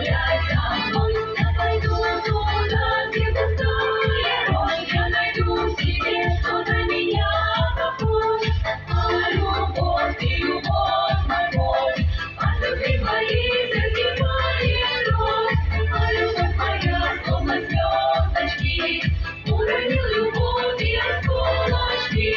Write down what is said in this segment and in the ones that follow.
гулять со мной. Я пойду туда, где пустая роль. Я найду себе, что на меня похож. А любовь и любовь морой, от любви твоей закипает кровь. А любовь моя, словно звездочки, уронил любовь и осколочки.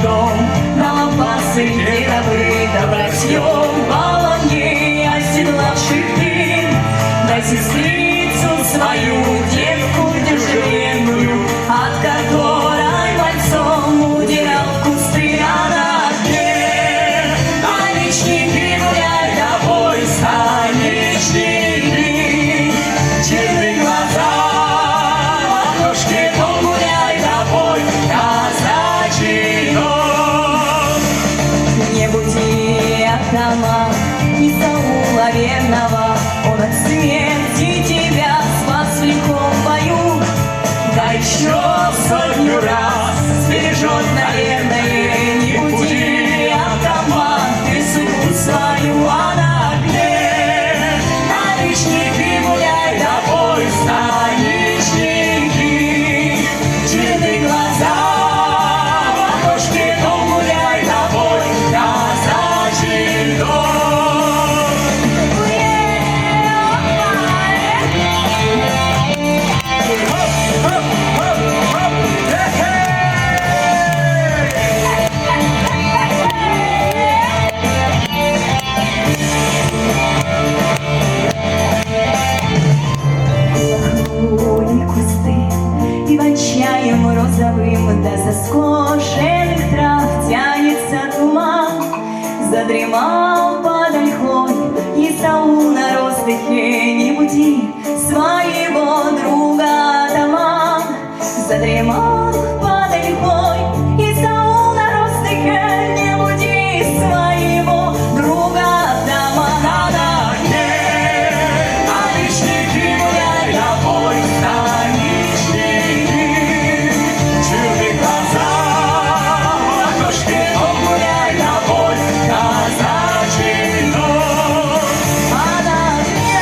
Дом, на лампасы деровые, добротьем волней оседлавший ты, дай сестрицу свою, девку дерзновенную, от которой мальцом удирал в кусты на огне. Станичники гуляй тобой, станичники, черные глаза, ладошки дом гуляй тобой, казачий дом. Не буди атаман, не Саула верного, он от смерти тебя спас в лихом бою. Да еще сотню раз сбережет, наверное, не буди атаман, ты судьбу свою, а на огне. Наличники гуляй тобой, станичники, черные глаза, ладошки дом гуляй тобой, казачий дом. Розовым до соскошенных трав тянется туман. Задремал под ольхой Исаул на роздыхе, не буди своего друга атаман. Задремал под ольхой Исаул на роздыхе, не буди своего друга атамана. На огне наличники гуляй тобой, станичники, черные глаза, ладошки дом гуляй тобой, казачий дом. А на огне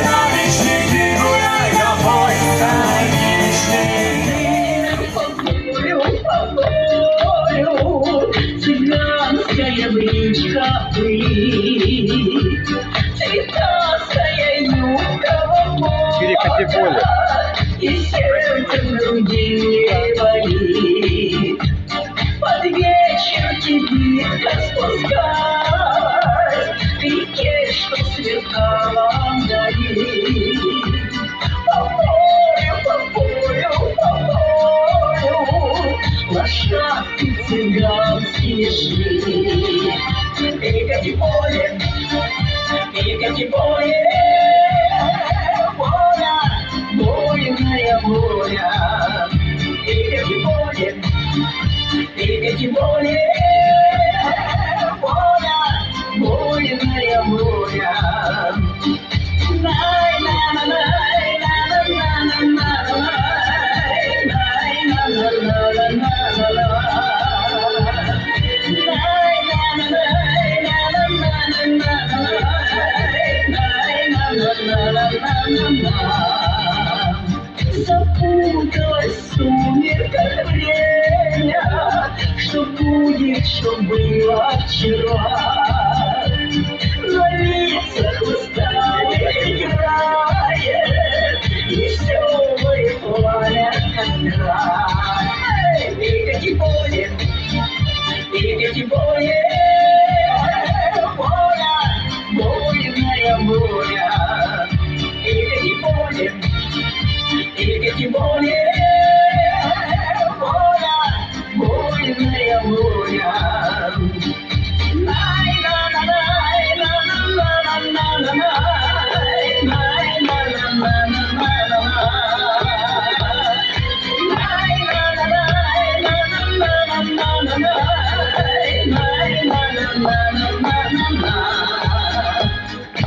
наличники гуляй тобой, станичники. Цыганская бричка плыть, цветастая юбка в поле, и сердце в груди болит. Под вечер тебе спускать к реке, что сверкала вдали. По полю, лошадки цыганские шли. Перекати поле, воля, воинная воля. Перекати поле, воля, воинная воля. Запуталась в сумерках время, что будет, что было вчера. На лицах устали играет веселое пламя костра. Перекати поле, воля, воинная воля. Перекати поле, тільки воля, воля, вольная воля.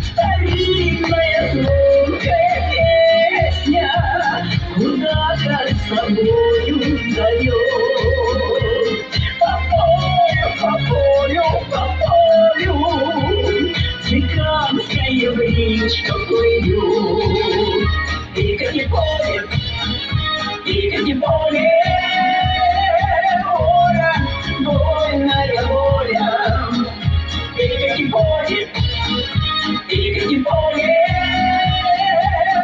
Старинная звонкая песня куда-то с собою зовет. По полю, цыганская бричка плывет. Двигайте поле, воля, вольная воля. Двигайте поле,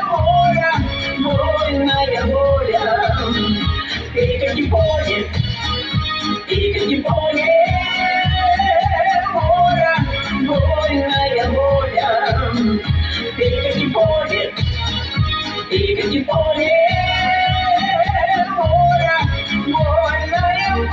воля, вольная воля. Двигайте поле, воля, вольная воля. Двигайте поле, воля, вольная воля.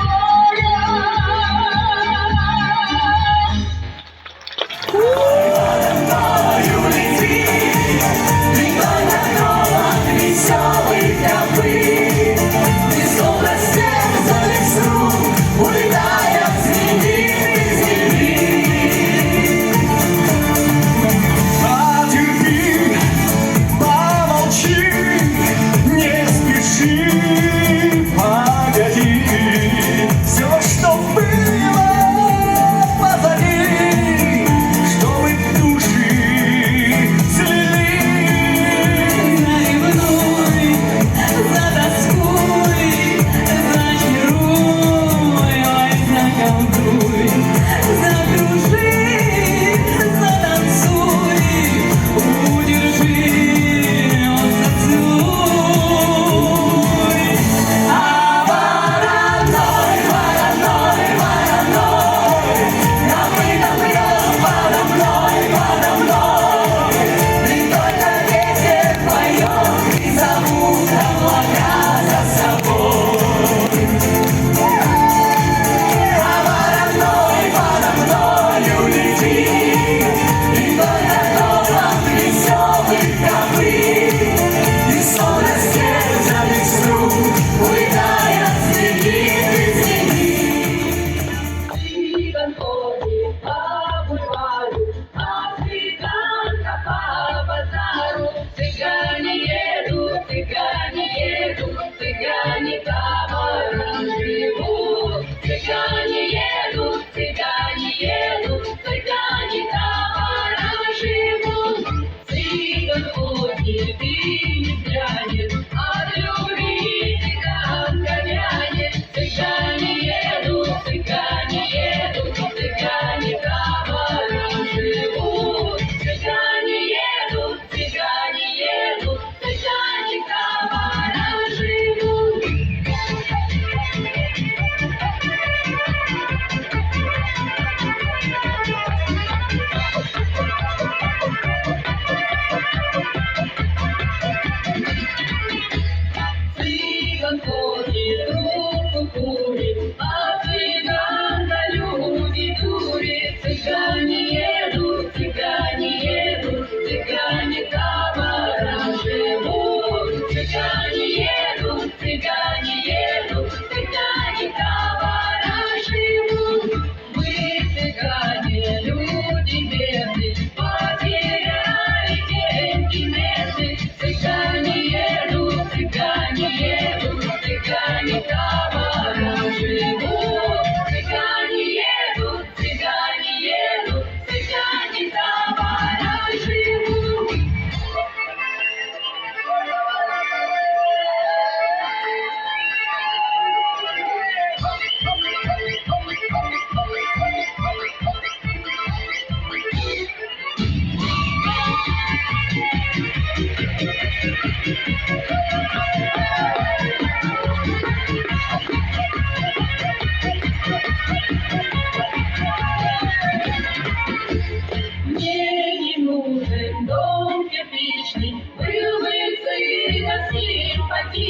всегда симпатичный.